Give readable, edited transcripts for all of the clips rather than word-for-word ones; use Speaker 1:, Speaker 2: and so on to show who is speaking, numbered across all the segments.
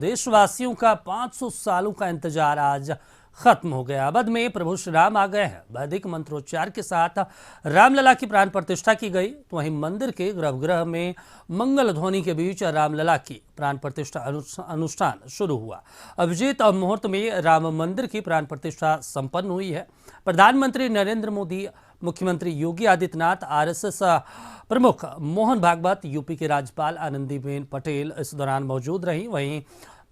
Speaker 1: देशवासियों का 500 सालों का इंतजार आज खत्म हो गया। अवध में प्रभु श्री राम आ गए हैं। वैदिक मंत्रोच्चार के साथ रामलला की प्राण प्रतिष्ठा की गई। तो वहीं मंदिर के गर्भगृह में मंगल ध्वनि के बीच रामलला की प्राण प्रतिष्ठा अनुष्ठान शुरू हुआ। अभिजीत मुहूर्त में राम मंदिर की प्राण प्रतिष्ठा संपन्न हुई है। प्रधानमंत्री नरेंद्र मोदी, मुख्यमंत्री योगी आदित्यनाथ, आरएसएस प्रमुख मोहन भागवत, यूपी के राज्यपाल आनंदीबेन पटेल इस दौरान मौजूद रही। वहीं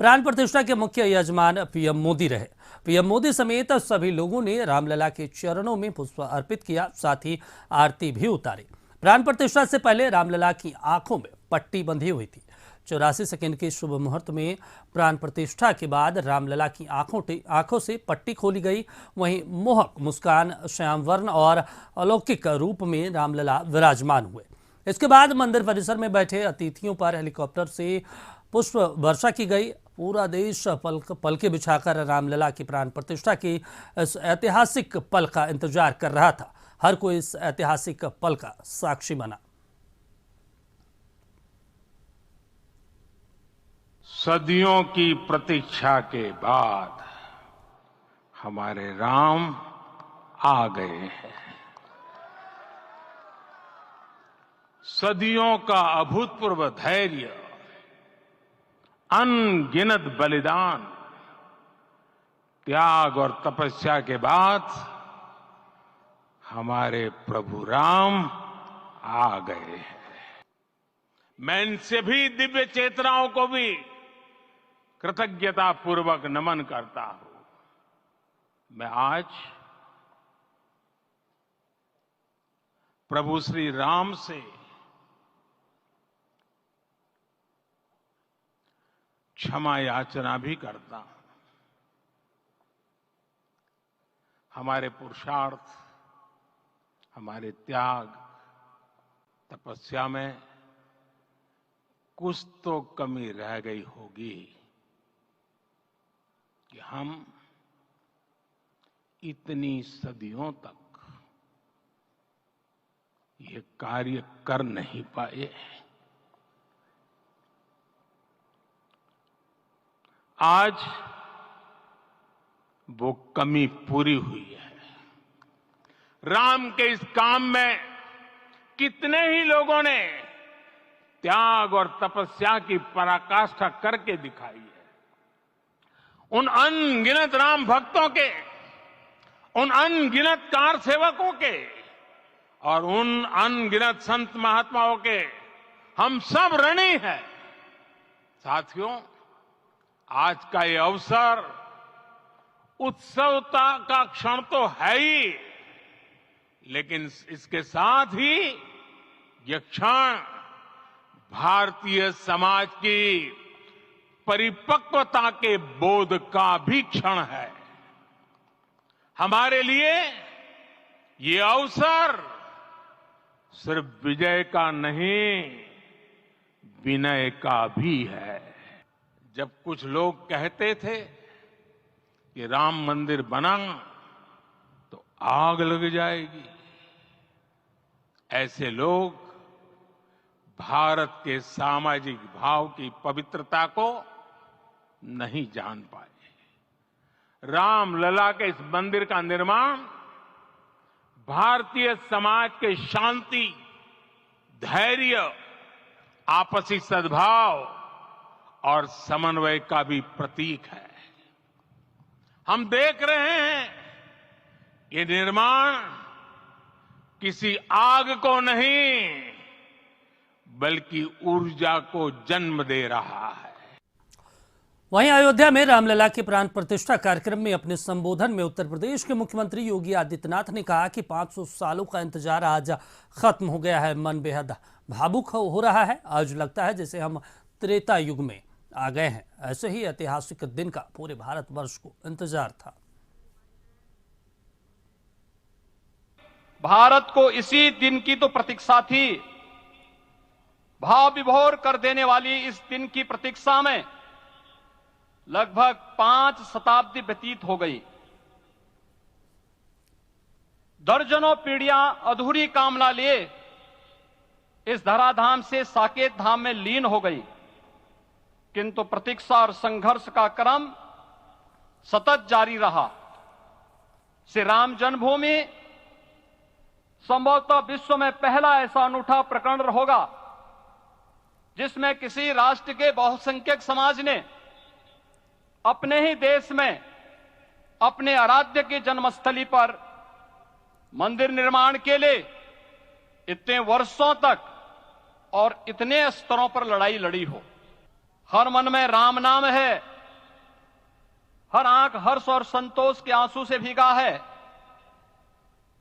Speaker 1: प्राण प्रतिष्ठा के मुख्य यजमान पीएम मोदी रहे। पीएम मोदी समेत सभी लोगों ने रामलला के चरणों में पुष्प अर्पित किया, साथ ही आरती भी उतारी। प्राण प्रतिष्ठा से पहले रामलला की आंखों में पट्टी बंधी हुई थी। 84 सेकंड के शुभ मुहूर्त में प्राण प्रतिष्ठा के बाद रामलला की आंखों से पट्टी खोली गई। वहीं मोहक मुस्कान, श्याम वर्ण और अलौकिक रूप में रामलला विराजमान हुए। इसके बाद मंदिर परिसर में बैठे अतिथियों पर हेलीकॉप्टर से पुष्प वर्षा की गई। पूरा देश पलके बिछाकर रामलला की प्राण प्रतिष्ठा की इस ऐतिहासिक पल का इंतजार कर रहा था। हर कोई इस ऐतिहासिक पल का साक्षी बना।
Speaker 2: सदियों की प्रतीक्षा के बाद हमारे राम आ गए हैं। सदियों का अभूतपूर्व धैर्य, अनगिनत बलिदान, त्याग और तपस्या के बाद हमारे प्रभु राम आ गए हैं। मैं इनसे भी दिव्य चेतनाओं को भी कृतज्ञता पूर्वक नमन करता हूं। मैं आज प्रभु श्री राम से क्षमा याचना भी करता हूं। हमारे पुरुषार्थ, हमारे त्याग, तपस्या में कुछ तो कमी रह गई होगी कि हम इतनी सदियों तक ये कार्य कर नहीं पाए। आज वो कमी पूरी हुई है। राम के इस काम में कितने ही लोगों ने त्याग और तपस्या की पराकाष्ठा करके दिखाई है। उन अनगिनत राम भक्तों के, उन अनगिनत कार सेवकों के और उन अनगिनत संत महात्माओं के हम सब ऋणी हैं। साथियों, आज का ये अवसर उत्सवता का क्षण तो है ही, लेकिन इसके साथ ही यह क्षण भारतीय समाज की परिपक्वता के बोध का भी क्षण है। हमारे लिए ये अवसर सिर्फ विजय का नहीं, विनय का भी है। जब कुछ लोग कहते थे कि राम मंदिर बना तो आग लग जाएगी, ऐसे लोग भारत के सामाजिक भाव की पवित्रता को नहीं जान पाए। रामलला के इस मंदिर का निर्माण भारतीय समाज के शांति, धैर्य, आपसी सद्भाव और समन्वय का भी प्रतीक है। हम देख रहे हैं ये निर्माण किसी आग को नहीं बल्कि ऊर्जा को जन्म दे रहा है।
Speaker 1: वहीं अयोध्या में रामलला की प्राण प्रतिष्ठा कार्यक्रम में अपने संबोधन में उत्तर प्रदेश के मुख्यमंत्री योगी आदित्यनाथ ने कहा कि 500 सालों का इंतजार आज खत्म हो गया है। मन बेहद भावुक हो रहा है। आज लगता है जैसे हम त्रेता युग में आ गए हैं। ऐसे ही ऐतिहासिक दिन का पूरे भारतवर्ष को इंतजार था।
Speaker 3: भारत को इसी दिन की तो प्रतीक्षा थी। भाव विभोर कर देने वाली इस दिन की प्रतीक्षा में लगभग 5 शताब्दी व्यतीत हो गई। दर्जनों पीढ़ियां अधूरी कामना लिए इस धराधाम से साकेत धाम में लीन हो गई। किंतु प्रतीक्षा और संघर्ष का क्रम सतत जारी रहा। श्री राम जन्मभूमि संभवतः विश्व में पहला ऐसा अनूठा प्रकरण होगा जिसमें किसी राष्ट्र के बहुसंख्यक समाज ने अपने ही देश में अपने आराध्य की जन्मस्थली पर मंदिर निर्माण के लिए इतने वर्षों तक और इतने स्तरों पर लड़ाई लड़ी हो। हर मन में राम नाम है, हर आंख हर्ष और संतोष के आंसू से भीगा है,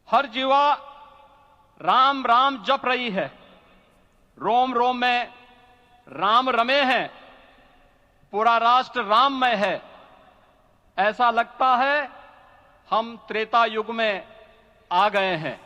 Speaker 3: हर जीवा राम राम जप रही है, रोम रोम में राम रमे हैं, पूरा राष्ट्र राममय है। ऐसा लगता है हम त्रेता युग में आ गए हैं।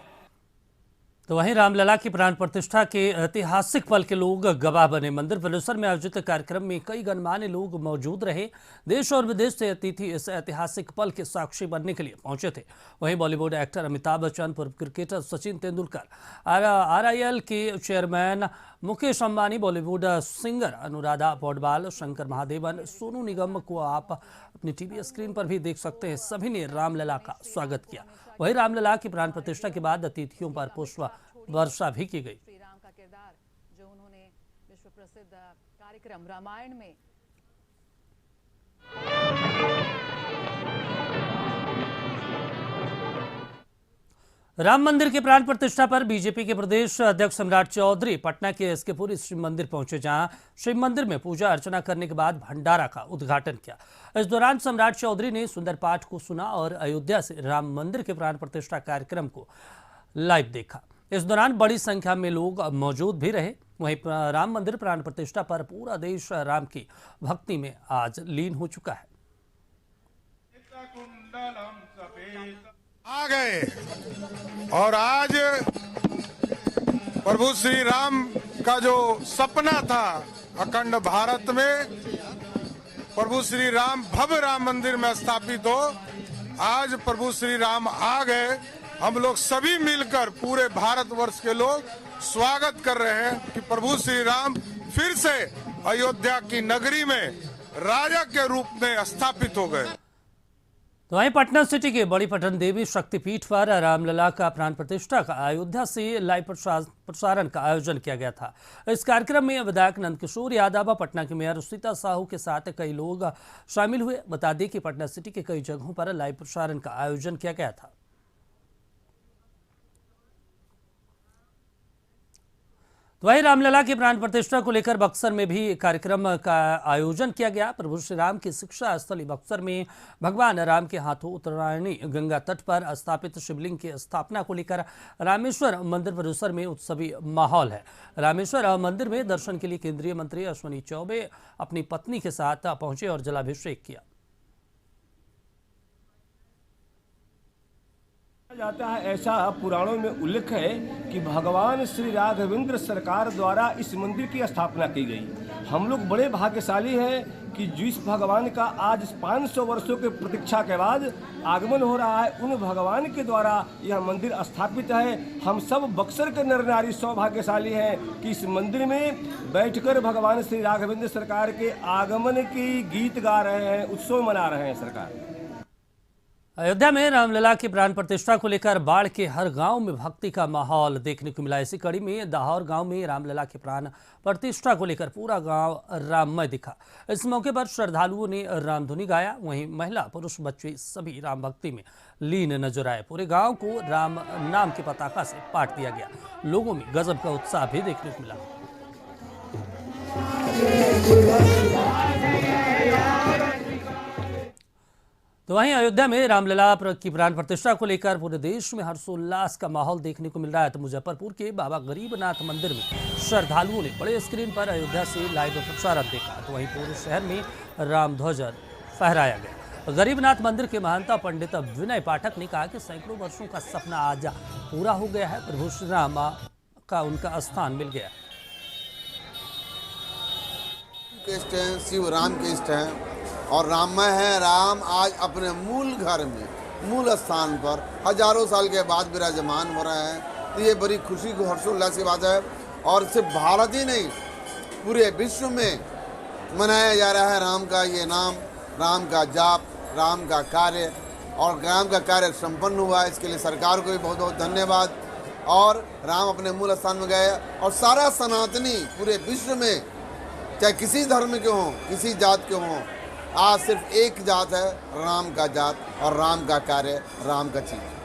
Speaker 1: तो वहीं रामलला की प्राण प्रतिष्ठा के ऐतिहासिक पल के लोग गवाह बने। मंदिर परिसर में आयोजित कार्यक्रम में कई गणमान्य लोग मौजूद रहे। देश और विदेश से अतिथि इस ऐतिहासिक पल के साक्षी बनने के लिए पहुंचे थे। वहीं बॉलीवुड एक्टर अमिताभ बच्चन, पूर्व क्रिकेटर सचिन तेंदुलकर, RIL के चेयरमैन मुकेश अंबानी, बॉलीवुड सिंगर अनुराधा पौडवाल, शंकर महादेवन, सोनू निगम को आप अपनी टीवी स्क्रीन पर भी देख सकते हैं। सभी ने रामलला का स्वागत किया। वहीं रामलला की प्राण प्रतिष्ठा के बाद अतिथियों पर पुष्प वर्षा भी की गई।
Speaker 4: श्री राम का किरदार जो उन्होंने विश्व प्रसिद्ध कार्यक्रम रामायण में
Speaker 1: राम मंदिर के प्राण प्रतिष्ठा पर बीजेपी के प्रदेश अध्यक्ष सम्राट चौधरी पटना के SK पुरी शिव मंदिर पहुंचे, जहां शिव मंदिर में पूजा अर्चना करने के बाद भंडारा का उद्घाटन किया। इस दौरान सम्राट चौधरी ने सुंदर पाठ को सुना और अयोध्या से राम मंदिर के प्राण प्रतिष्ठा कार्यक्रम को लाइव देखा। इस दौरान बड़ी संख्या में लोग मौजूद भी रहे। वहीं राम मंदिर प्राण प्रतिष्ठा पर पूरा देश राम की भक्ति में आज लीन हो चुका है।
Speaker 5: आ गए और आज प्रभु श्री राम का जो सपना था अखंड भारत में प्रभु श्री राम भव्य राम मंदिर में स्थापित हो, आज प्रभु श्री राम आ गए। हम लोग सभी मिलकर पूरे भारतवर्ष के लोग स्वागत कर रहे हैं कि प्रभु श्री राम फिर से अयोध्या की नगरी में राजा के रूप में स्थापित हो गए।
Speaker 1: तो वहीं पटना सिटी के बड़ी पटन देवी शक्तिपीठ पर रामलला का प्राण प्रतिष्ठा का अयोध्या से लाइव प्रसारण का आयोजन किया गया था। इस कार्यक्रम में विधायक नंदकिशोर यादव, पटना की मेयर सीता साहू के साथ कई लोग शामिल हुए। बता दें कि पटना सिटी के कई जगहों पर लाइव प्रसारण का आयोजन किया गया था। तो वहीं रामलला की प्राण प्रतिष्ठा को लेकर बक्सर में भी कार्यक्रम का आयोजन किया गया। प्रभु श्री राम की शिक्षा स्थली बक्सर में भगवान राम के हाथों उत्तरायणी गंगा तट पर स्थापित शिवलिंग की स्थापना को लेकर रामेश्वर मंदिर परिसर में उत्सवी माहौल है। रामेश्वर मंदिर में दर्शन के लिए केंद्रीय मंत्री अश्विनी चौबे अपनी पत्नी के साथ पहुंचे और जलाभिषेक किया।
Speaker 6: जाता है, ऐसा पुराणों में उल्लेख है कि भगवान श्री राघवेंद्र सरकार द्वारा इस मंदिर की स्थापना की गई। हम लोग बड़े भाग्यशाली हैं कि जिस भगवान का आज 500 वर्षों के प्रतीक्षा के बाद आगमन हो रहा है, उन भगवान के द्वारा यह मंदिर स्थापित है। हम सब बक्सर के नर नारी सौभाग्यशाली हैं कि इस मंदिर में बैठकर भगवान श्री राघवेंद्र सरकार के आगमन की गीत गा रहे हैं, उत्सव मना रहे हैं। सरकार
Speaker 1: अयोध्या में रामलला की प्राण प्रतिष्ठा को लेकर बाढ़ के हर गांव में भक्ति का माहौल देखने को मिला। इसी कड़ी में दाहौर गांव में रामलला की प्राण प्रतिष्ठा को लेकर पूरा गांव राममय दिखा। इस मौके पर श्रद्धालुओं ने रामधुनी गाया। वहीं महिला, पुरुष, बच्चे सभी राम भक्ति में लीन नजर आए। पूरे गांव को राम नाम की पताका से पाट दिया गया। लोगों में गजब का उत्साह भी देखने को मिला। तो वहीं अयोध्या में रामलला की प्राण प्रतिष्ठा को लेकर पूरे देश में हर्षोल्लास का माहौल देखने को मिल रहा है। तो मुजफ्फरपुर के बाबा गरीबनाथ मंदिर में श्रद्धालुओं ने बड़े स्क्रीन पर अयोध्या से लाइव प्रसारण देखा। तो वहीं पूरे शहर में राम ध्वज फहराया गया। गरीबनाथ मंदिर के महंता पंडित विनय पाठक ने कहा कि सैकड़ों वर्षों का सपना आज पूरा हो गया है। प्रभु श्री राम का उनका स्थान मिल गया।
Speaker 7: शिव राम के इष्ट हैं और राममय है। राम आज अपने मूल घर में, मूल स्थान पर हजारों साल के बाद विराजमान हो रहे हैं। तो ये बड़ी खुशी को हर्षोल्लास की बात है। और सिर्फ भारत ही नहीं, पूरे विश्व में मनाया जा रहा है राम का ये नाम, राम का जाप, राम का कार्य, और राम का कार्य संपन्न हुआ। इसके लिए सरकार को भी बहुत बहुत धन्यवाद। और राम अपने मूल स्थान में गए और सारा सनातनी पूरे विश्व में, चाहे किसी धर्म के हों, किसी जात के हों, आज सिर्फ एक जात है, राम का जात, और राम का कार्य, राम का चीज।